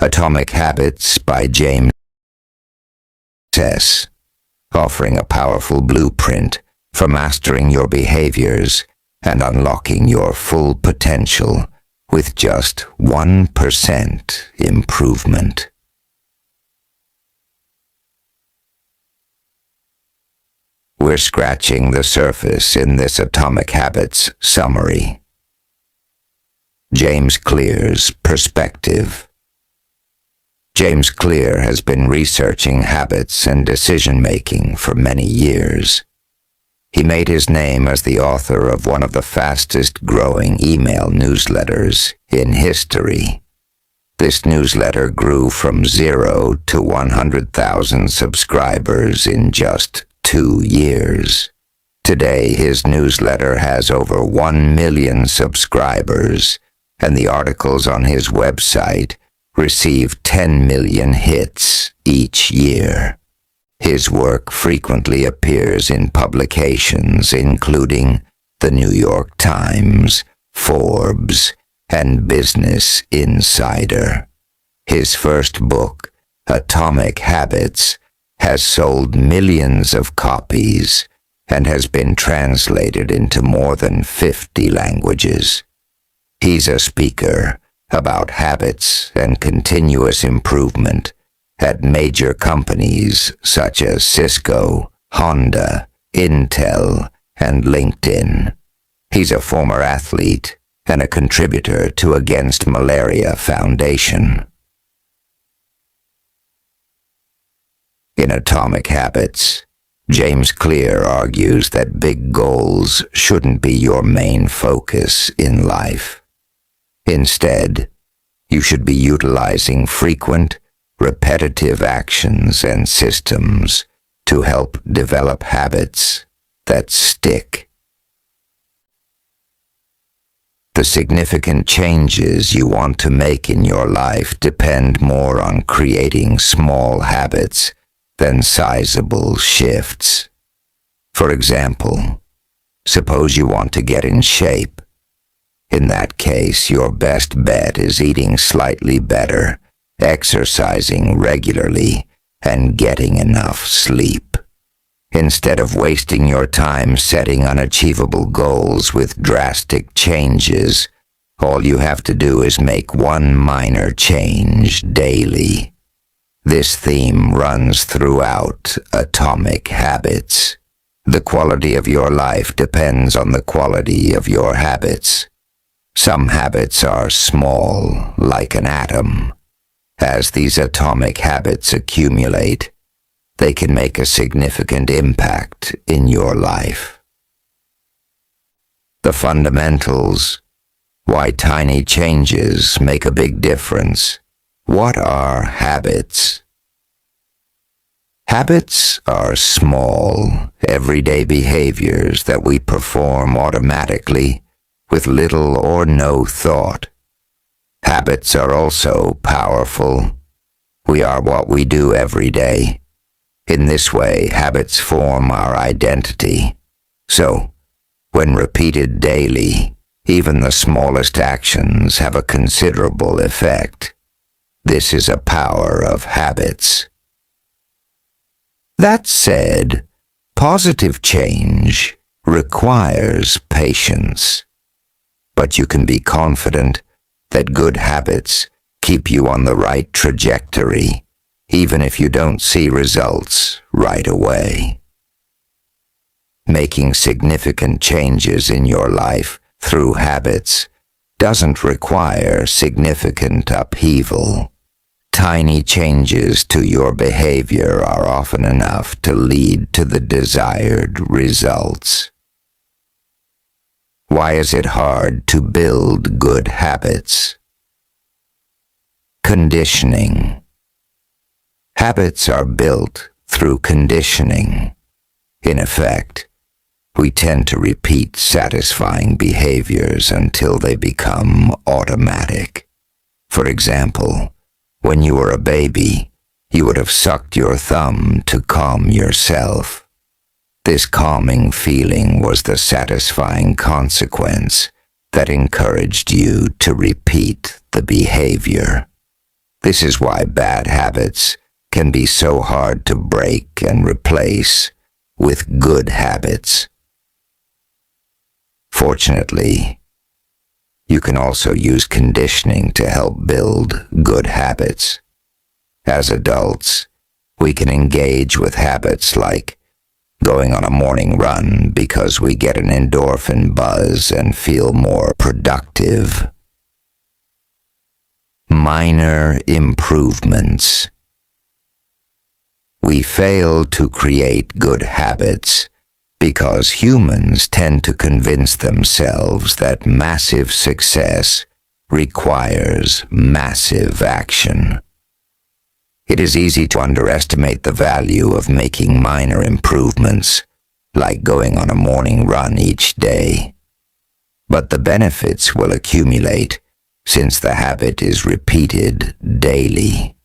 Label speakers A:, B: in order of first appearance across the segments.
A: Atomic Habits by James S., offering a powerful blueprint for mastering your behaviors and unlocking your full potential with just 1% improvement. We're scratching the surface in this Atomic Habits summary. James Clear's perspective. James Clear has been researching habits and decision-making for many years. He made his name as the author of one of the fastest-growing email newsletters in history. This newsletter grew from 0 to 100,000 subscribers in just 2 years. Today, his newsletter has over 1 million subscribers, and the articles on his website receive 10 million hits each year. His work frequently appears in publications including the New York Times, Forbes, and Business Insider. His first book, Atomic Habits, has sold millions of copies and has been translated into more than 50 languages. He's a speaker about habits and continuous improvement at major companies such as Cisco, Honda, Intel, and LinkedIn. He's a former athlete and a contributor to Against Malaria Foundation. In Atomic Habits, James Clear argues that big goals shouldn't be your main focus in life. Instead, you should be utilizing frequent, repetitive actions and systems to help develop habits that stick. The significant changes you want to make in your life depend more on creating small habits than sizable shifts. For example, suppose you want to get in shape. In that case, your best bet is eating slightly better, exercising regularly, and getting enough sleep. Instead of wasting your time setting unachievable goals with drastic changes, all you have to do is make one minor change daily. This theme runs throughout Atomic Habits. The quality of your life depends on the quality of your habits. Some habits are small, like an atom. As these atomic habits accumulate, they can make a significant impact in your life. The fundamentals. Why tiny changes make a big difference. What are habits? Habits are small, everyday behaviors that we perform automatically with little or no thought. Habits are also powerful. We are what we do every day. In this way, habits form our identity. So, when repeated daily, even the smallest actions have a considerable effect. This is a power of habits. That said, positive change requires patience. But you can be confident that good habits keep you on the right trajectory, even if you don't see results right away. Making significant changes in your life through habits doesn't require significant upheaval. Tiny changes to your behavior are often enough to lead to the desired results. Why is it hard to build good habits? Conditioning. Habits are built through conditioning. In effect, we tend to repeat satisfying behaviors until they become automatic. For example, when you were a baby, you would have sucked your thumb to calm yourself. This calming feeling was the satisfying consequence that encouraged you to repeat the behavior. This is why bad habits can be so hard to break and replace with good habits. Fortunately, you can also use conditioning to help build good habits. As adults, we can engage with habits like going on a morning run because we get an endorphin buzz and feel more productive. Minor improvements. We fail to create good habits because humans tend to convince themselves that massive success requires massive action. It is easy to underestimate the value of making minor improvements, like going on a morning run each day. But the benefits will accumulate since the habit is repeated daily.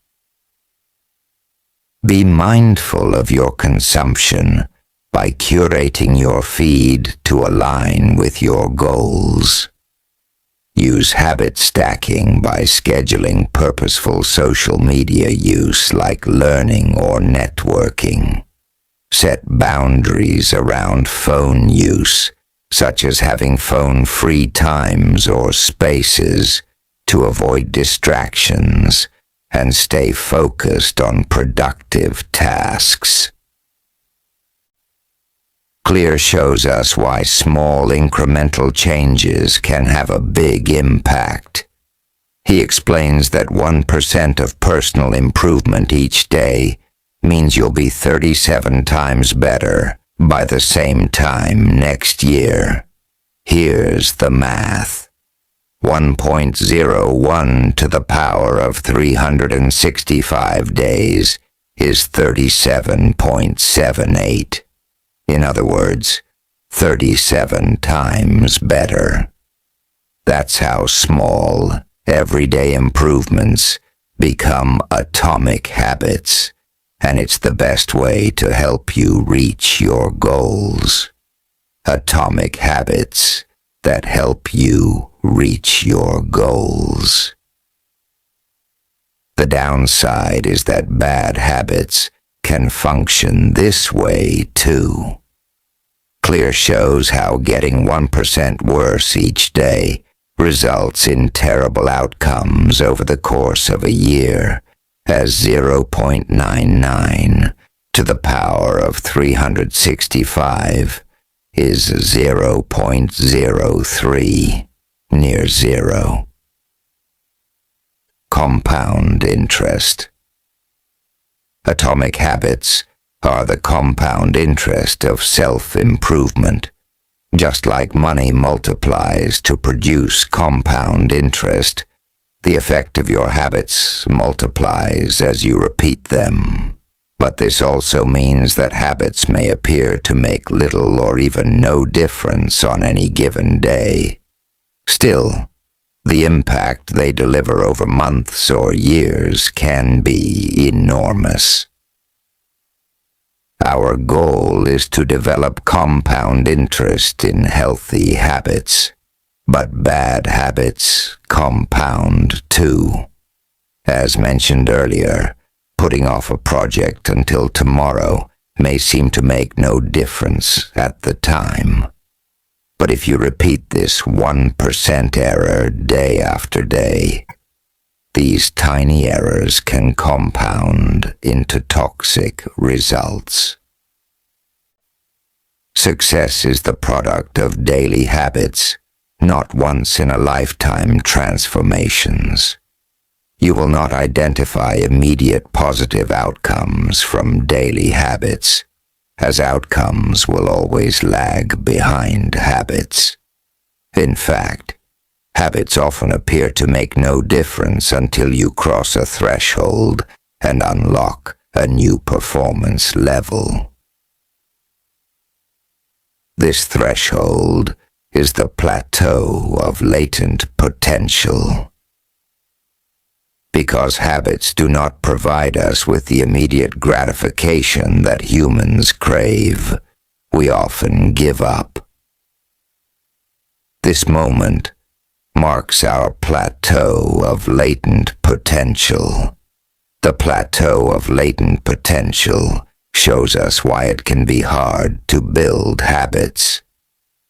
A: Be mindful of your consumption by curating your feed to align with your goals. Use habit stacking by scheduling purposeful social media use like learning or networking. Set boundaries around phone use, such as having phone-free times or spaces to avoid distractions and stay focused on productive tasks. Clear shows us why small incremental changes can have a big impact. He explains that 1% of personal improvement each day means you'll be 37 times better by the same time next year. Here's the math. 1.01 to the power of 365 days is 37.78. In other words, 37 times better. That's how small, everyday improvements become atomic habits, and it's the best way to help you reach your goals. Atomic habits that help you reach your goals. The downside is that bad habits can function this way too. Clear shows how getting 1% worse each day results in terrible outcomes over the course of a year, as 0.99 to the power of 365 is 0.03, near zero. Compound interest. Atomic habits are the compound interest of self-improvement. Just like money multiplies to produce compound interest, the effect of your habits multiplies as you repeat them. But this also means that habits may appear to make little or even no difference on any given day. Still, the impact they deliver over months or years can be enormous. Our goal is to develop compound interest in healthy habits, but bad habits compound too. As mentioned earlier, putting off a project until tomorrow may seem to make no difference at the time. But if you repeat this 1% error day after day, these tiny errors can compound into toxic results. Success is the product of daily habits, not once-in-a-lifetime transformations. You will not identify immediate positive outcomes from daily habits, as outcomes will always lag behind habits. In fact, habits often appear to make no difference until you cross a threshold and unlock a new performance level. This threshold is the plateau of latent potential. Because habits do not provide us with the immediate gratification that humans crave, we often give up. This moment marks our plateau of latent potential. The plateau of latent potential shows us why it can be hard to build habits.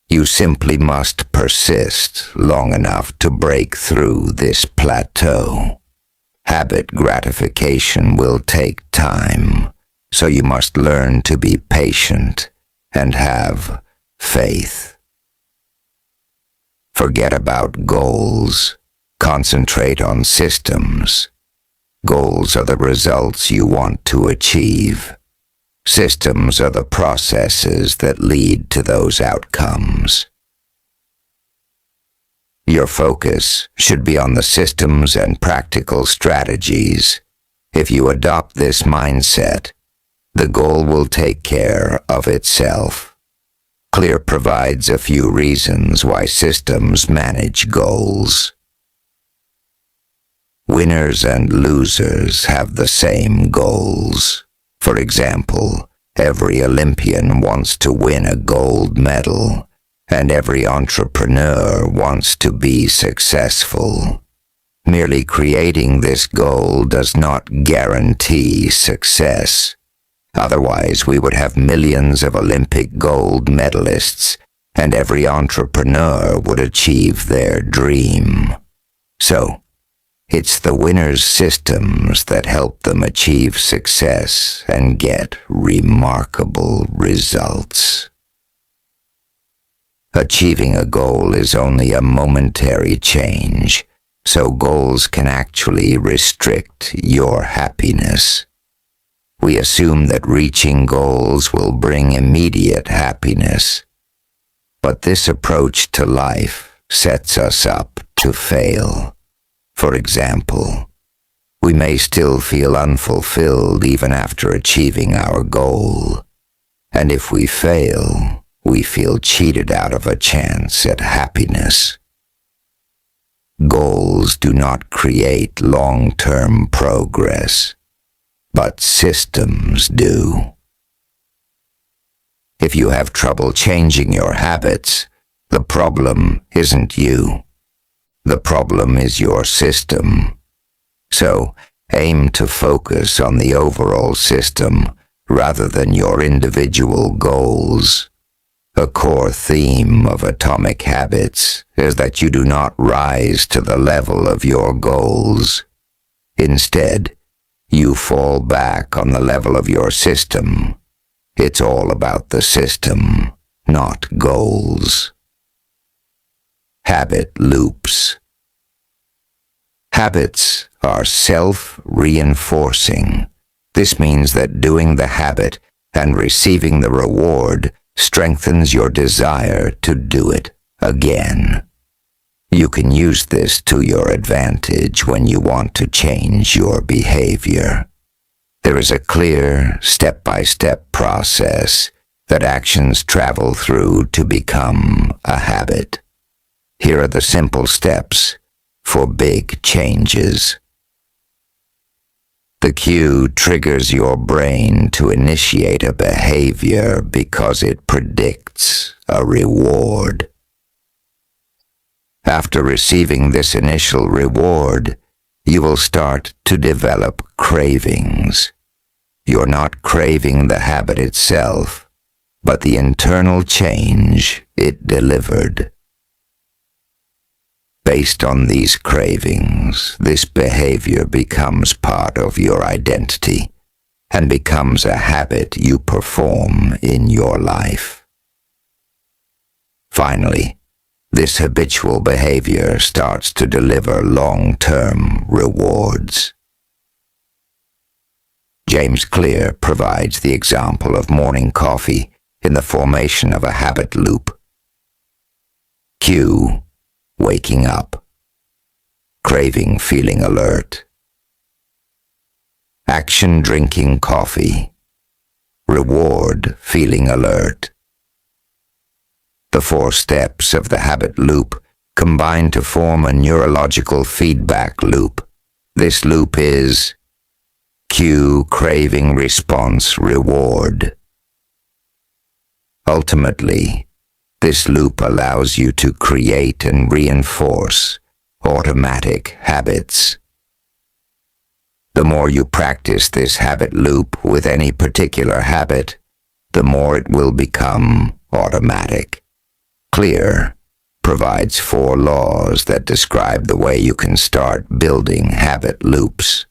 A: You simply must persist long enough to break through this plateau. Habit gratification will take time, so you must learn to be patient and have faith. Forget about goals. Concentrate on systems. Goals are the results you want to achieve. Systems are the processes that lead to those outcomes. Your focus should be on the systems and practical strategies. If you adopt this mindset, the goal will take care of itself. Clear provides a few reasons why systems manage goals. Winners and losers have the same goals. For example, every Olympian wants to win a gold medal, and every entrepreneur wants to be successful. Merely creating this goal does not guarantee success. Otherwise, we would have millions of Olympic gold medalists, and every entrepreneur would achieve their dream. So, it's the winners' systems that help them achieve success and get remarkable results. Achieving a goal is only a momentary change, so goals can actually restrict your happiness. We assume that reaching goals will bring immediate happiness, but this approach to life sets us up to fail. For example, we may still feel unfulfilled even after achieving our goal, and if we fail, we feel cheated out of a chance at happiness. Goals do not create long-term progress, but systems do. If you have trouble changing your habits, the problem isn't you. The problem is your system. So, aim to focus on the overall system rather than your individual goals. A core theme of Atomic Habits is that you do not rise to the level of your goals. Instead, you fall back on the level of your system. It's all about the system, not goals. Habit loops. Habits are self-reinforcing. This means that doing the habit and receiving the reward strengthens your desire to do it again. You can use this to your advantage when you want to change your behavior. There is a clear, step-by-step process that actions travel through to become a habit. Here are the simple steps for big changes. The cue triggers your brain to initiate a behavior because it predicts a reward. After receiving this initial reward, you will start to develop cravings. You're not craving the habit itself, but the internal change it delivered. Based on these cravings, this behavior becomes part of your identity and becomes a habit you perform in your life. Finally, this habitual behavior starts to deliver long-term rewards. James Clear provides the example of morning coffee in the formation of a habit loop. Cue: waking up. Craving: feeling alert. Action: drinking coffee. Reward: feeling alert. The 4 steps of the habit loop combine to form a neurological feedback loop. This loop is cue, craving, response, reward. Ultimately, This loop allows you to create and reinforce automatic habits. The more you practice this habit loop with any particular habit, the more it will become automatic. Clear provides 4 laws that describe the way you can start building habit loops.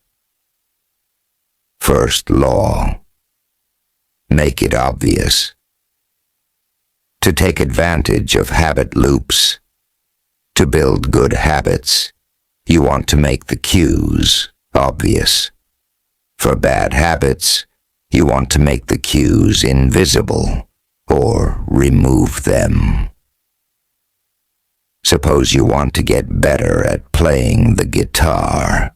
A: First law: make it obvious. To take advantage of habit loops, to build good habits, you want to make the cues obvious. For bad habits, you want to make the cues invisible or remove them. Suppose you want to get better at playing the guitar.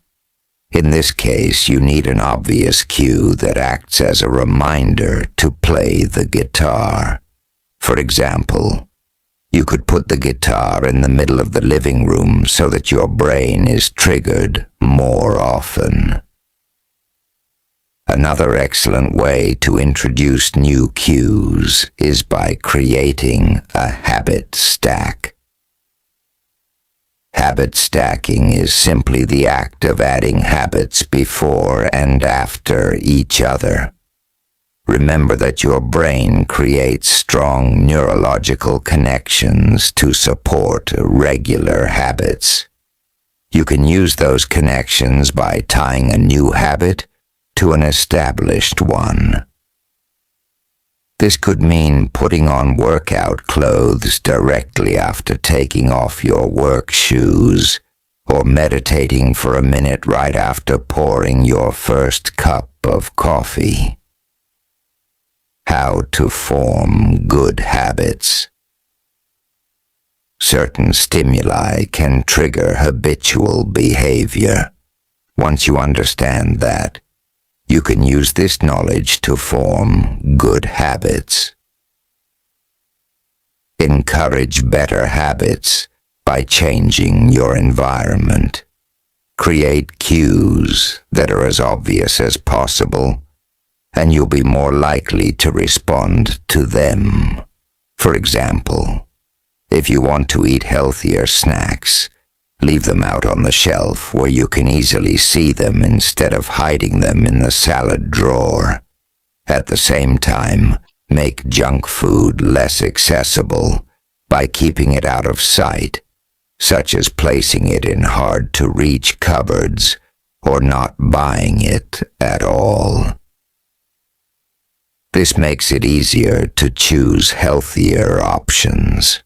A: In this case, you need an obvious cue that acts as a reminder to play the guitar. For example, you could put the guitar in the middle of the living room so that your brain is triggered more often. Another excellent way to introduce new cues is by creating a habit stack. Habit stacking is simply the act of adding habits before and after each other. Remember that your brain creates strong neurological connections to support regular habits. You can use those connections by tying a new habit to an established one. This could mean putting on workout clothes directly after taking off your work shoes, or meditating for a minute right after pouring your first cup of coffee. How to form good habits. Certain stimuli can trigger habitual behavior. Once you understand that, you can use this knowledge to form good habits. Encourage better habits by changing your environment. Create cues that are as obvious as possible, and you'll be more likely to respond to them. For example, if you want to eat healthier snacks, leave them out on the shelf where you can easily see them instead of hiding them in the salad drawer. At the same time, make junk food less accessible by keeping it out of sight, such as placing it in hard-to-reach cupboards or not buying it at all. This makes it easier to choose healthier options.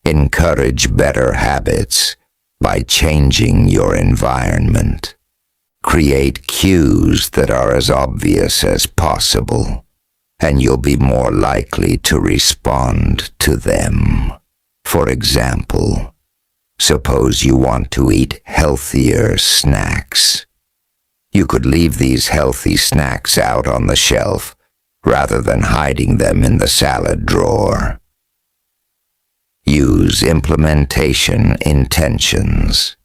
A: Encourage better habits by changing your environment. Create cues that are as obvious as possible, and you'll be more likely to respond to them. For example, suppose you want to eat healthier snacks. You could leave these healthy snacks out on the shelf rather than hiding them in the salad drawer. Use implementation intentions.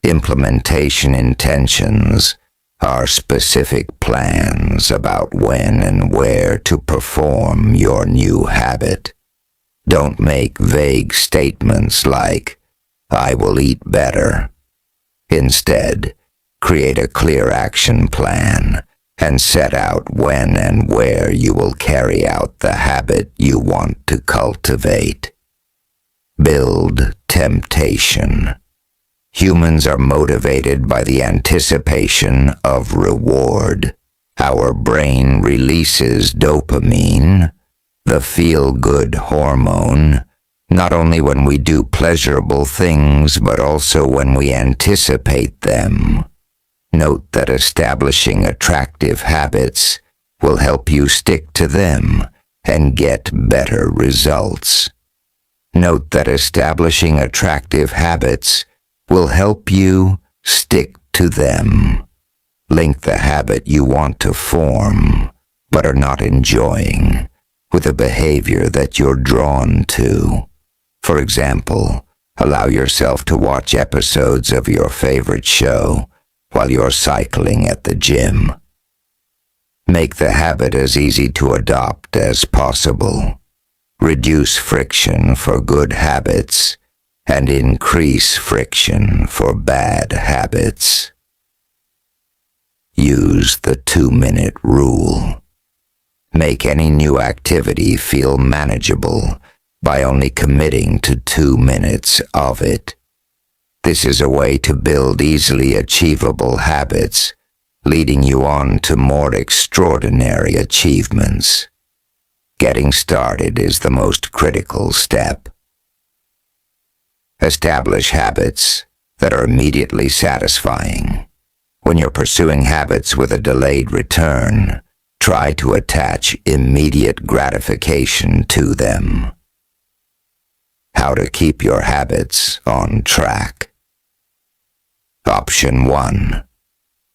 A: Implementation intentions are specific plans about when and where to perform your new habit. Don't make vague statements like, "I will eat better." Instead, create a clear action plan and set out when and where you will carry out the habit you want to cultivate. Build temptation. Humans are motivated by the anticipation of reward. Our brain releases dopamine, the feel-good hormone, not only when we do pleasurable things, but also when we anticipate them. Note that establishing attractive habits will help you stick to them and get better results. Note that establishing attractive habits will help you stick to them. Link the habit you want to form, but are not enjoying, with a behavior that you're drawn to. For example, allow yourself to watch episodes of your favorite show while you're cycling at the gym. Make the habit as easy to adopt as possible. Reduce friction for good habits and increase friction for bad habits. Use the 2-minute rule. Make any new activity feel manageable by only committing to 2 minutes of it. This is a way to build easily achievable habits, leading you on to more extraordinary achievements. Getting started is the most critical step. Establish habits that are immediately satisfying. When you're pursuing habits with a delayed return, try to attach immediate gratification to them. How to keep your habits on track. Option 1.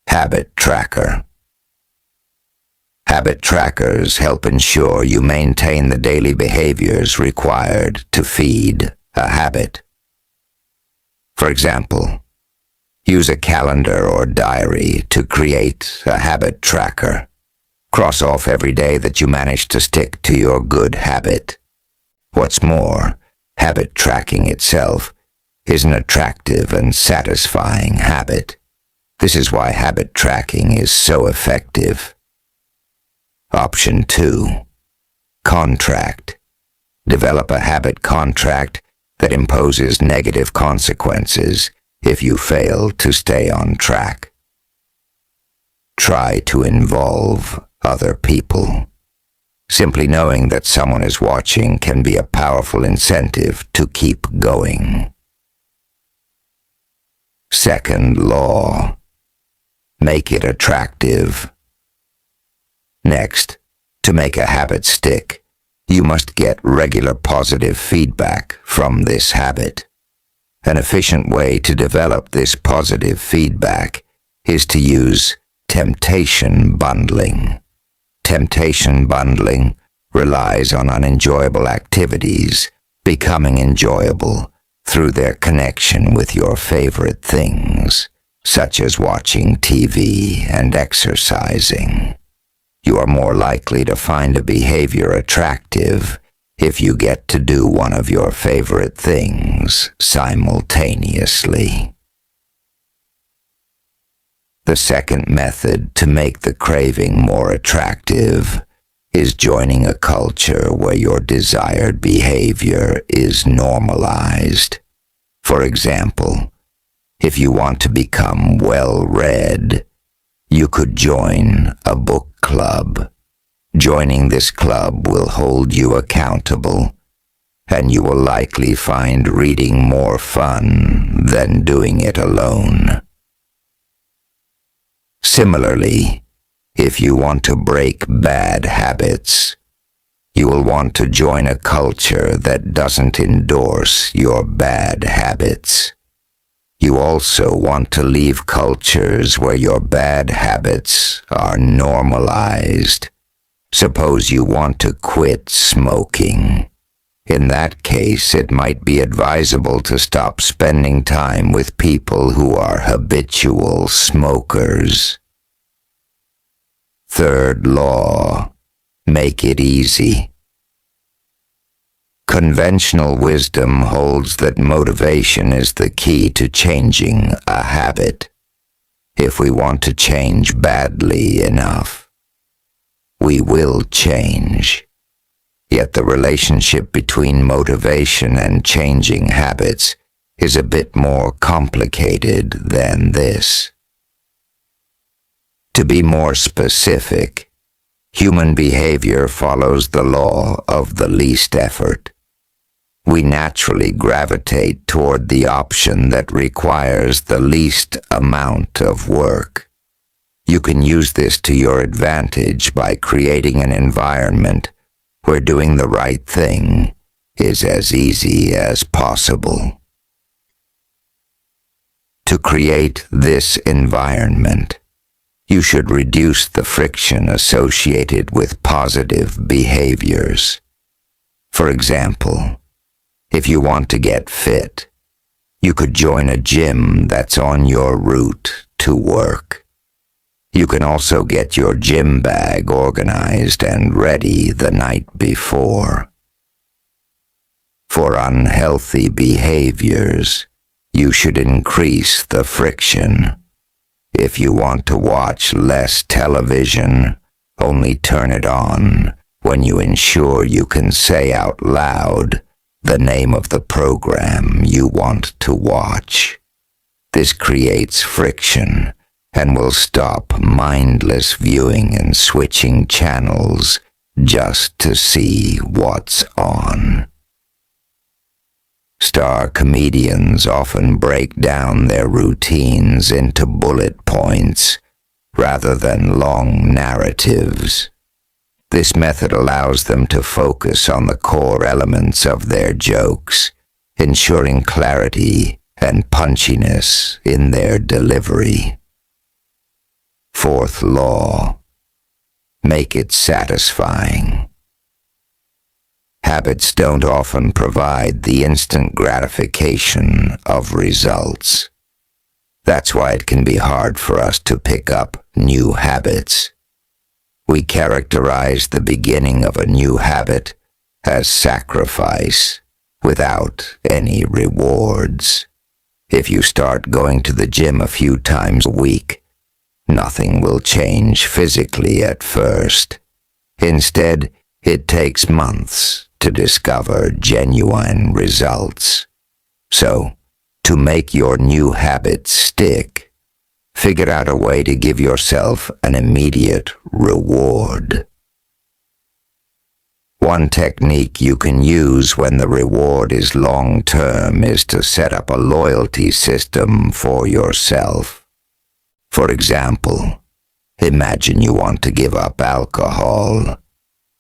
A: Habit Tracker. Habit trackers help ensure you maintain the daily behaviors required to feed a habit. For example, use a calendar or diary to create a habit tracker. Cross off every day that you manage to stick to your good habit. What's more, habit tracking itself is an attractive and satisfying habit. This is why habit tracking is so effective. Option 2. Contract. Develop a habit contract that imposes negative consequences if you fail to stay on track. Try to involve other people. Simply knowing that someone is watching can be a powerful incentive to keep going. Second law. Make it attractive. Next, to make a habit stick, you must get regular positive feedback from this habit. An efficient way to develop this positive feedback is to use temptation bundling. Temptation bundling relies on unenjoyable activities becoming enjoyable through their connection with your favorite things, such as watching TV and exercising. You are more likely to find a behavior attractive if you get to do one of your favorite things simultaneously. The second method to make the craving more attractive is joining a culture where your desired behavior is normalized. For example, if you want to become well-read, you could join a book club. Joining this club will hold you accountable, and you will likely find reading more fun than doing it alone. Similarly, if you want to break bad habits, you will want to join a culture that doesn't endorse your bad habits. You also want to leave cultures where your bad habits are normalized. Suppose you want to quit smoking. In that case, it might be advisable to stop spending time with people who are habitual smokers. Third law. Make it easy. Conventional wisdom holds that motivation is the key to changing a habit. If we want to change badly enough, we will change. Yet the relationship between motivation and changing habits is a bit more complicated than this. To be more specific, human behavior follows the law of the least effort. We naturally gravitate toward the option that requires the least amount of work. You can use this to your advantage by creating an environment where doing the right thing is as easy as possible. To create this environment, you should reduce the friction associated with positive behaviors. For example, if you want to get fit, you could join a gym that's on your route to work. You can also get your gym bag organized and ready the night before. For unhealthy behaviors, you should increase the friction. If you want to watch less television, only turn it on when you ensure you can say out loud the name of the program you want to watch. This creates friction and will stop mindless viewing and switching channels just to see what's on. Star comedians often break down their routines into bullet points rather than long narratives. This method allows them to focus on the core elements of their jokes, ensuring clarity and punchiness in their delivery. Fourth law: make it satisfying. Habits don't often provide the instant gratification of results. That's why it can be hard for us to pick up new habits. We characterize the beginning of a new habit as sacrifice without any rewards. If you start going to the gym a few times a week, nothing will change physically at first. Instead, it takes months to discover genuine results. So, to make your new habit stick, figure out a way to give yourself an immediate reward. One technique you can use when the reward is long-term is to set up a loyalty system for yourself. For example, imagine you want to give up alcohol.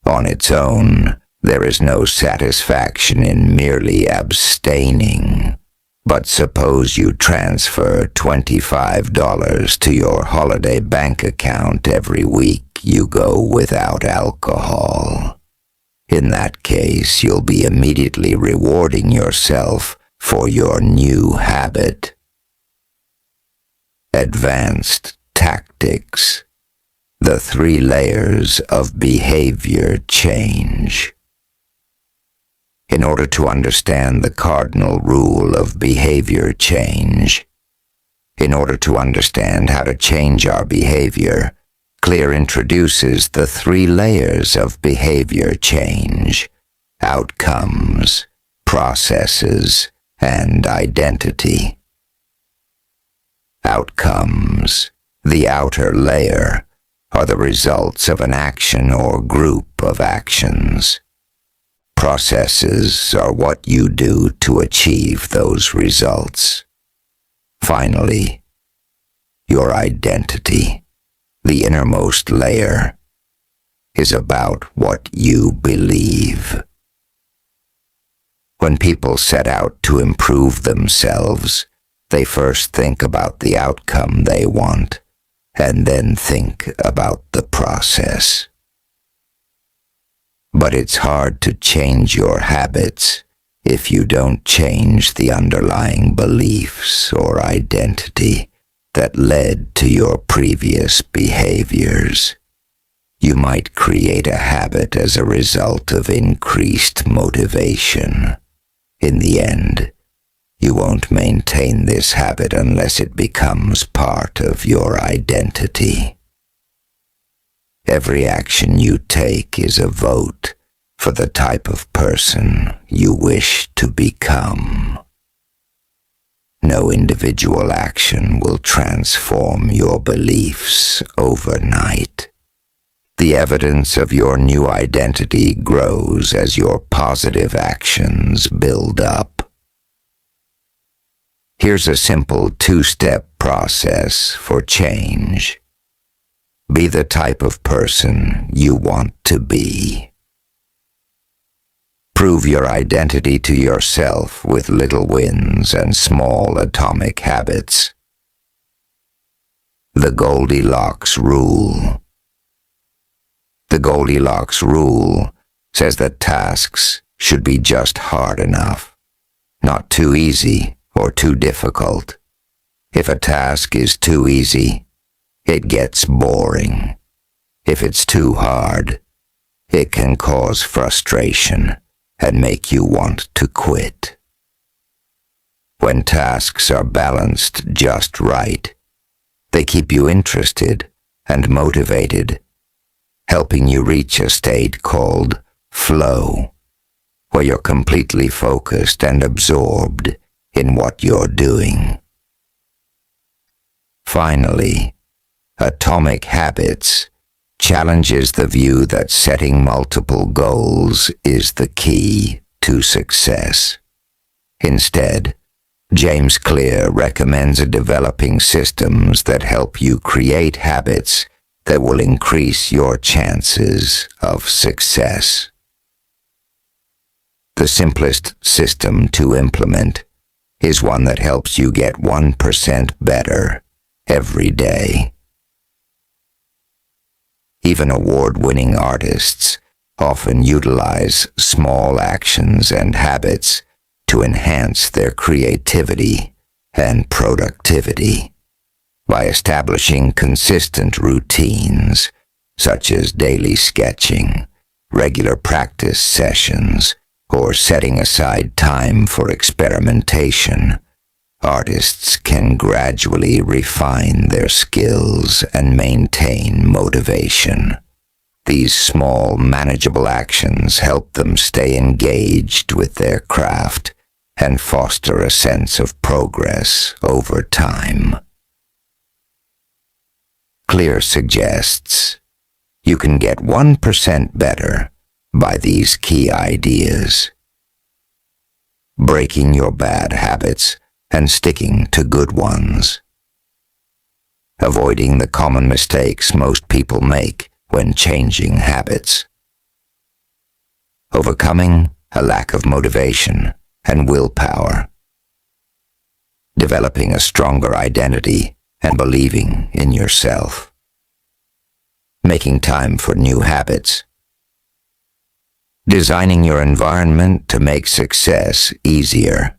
A: On its own, there is no satisfaction in merely abstaining. But suppose you transfer $25 to your holiday bank account every week you go without alcohol. In that case, you'll be immediately rewarding yourself for your new habit. Advanced tactics: the 3 layers of behavior change. In order to understand the cardinal rule of behavior change, in order to understand how to change our behavior, Clear introduces the 3 layers of behavior change: outcomes, processes, and identity. Outcomes, the outer layer, are the results of an action or group of actions. Processes are what you do to achieve those results. Finally, your identity, the innermost layer, is about what you believe. When people set out to improve themselves, they first think about the outcome they want, and then think about the process. But it's hard to change your habits if you don't change the underlying beliefs or identity that led to your previous behaviors. You might create a habit as a result of increased motivation. In the end, you won't maintain this habit unless it becomes part of your identity. Every action you take is a vote for the type of person you wish to become. No individual action will transform your beliefs overnight. The evidence of your new identity grows as your positive actions build up. Here's a simple 2-step process for change. Be the type of person you want to be. Prove your identity to yourself with little wins and small atomic habits. The Goldilocks Rule. The Goldilocks Rule says that tasks should be just hard enough, not too easy or too difficult. If a task is too easy, it gets boring. If it's too hard, it can cause frustration and make you want to quit. When tasks are balanced just right, they keep you interested and motivated, helping you reach a state called flow, where you're completely focused and absorbed in what you're doing. Finally, Atomic Habits challenges the view that setting multiple goals is the key to success. Instead, James Clear recommends developing systems that help you create habits that will increase your chances of success. The simplest system to implement is one that helps you get 1% better every day. Even award-winning artists often utilize small actions and habits to enhance their creativity and productivity by establishing consistent routines such as daily sketching, regular practice sessions, or setting aside time for experimentation. Artists can gradually refine their skills and maintain motivation. These small, manageable actions help them stay engaged with their craft and foster a sense of progress over time. Clear suggests you can get 1% better by these key ideas: breaking your bad habits and sticking to good ones, avoiding the common mistakes most people make when changing habits, overcoming a lack of motivation and willpower, developing a stronger identity and believing in yourself, making time for new habits, designing your environment to make success easier,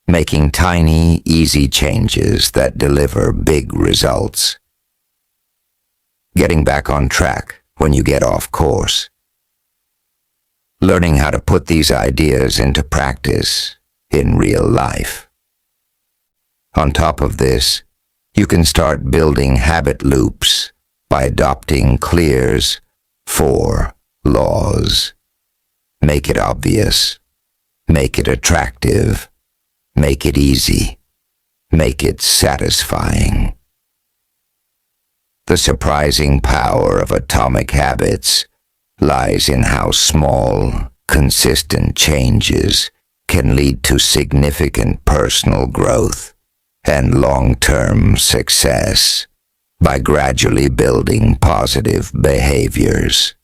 A: making tiny, easy changes that deliver big results, getting back on track when you get off course, learning how to put these ideas into practice in real life. On top of this, you can start building habit loops by adopting Clear's 4 laws. Make it obvious. Make it attractive. Make it easy. Make it satisfying. The surprising power of Atomic Habits lies in how small, consistent changes can lead to significant personal growth and long-term success by gradually building positive behaviors.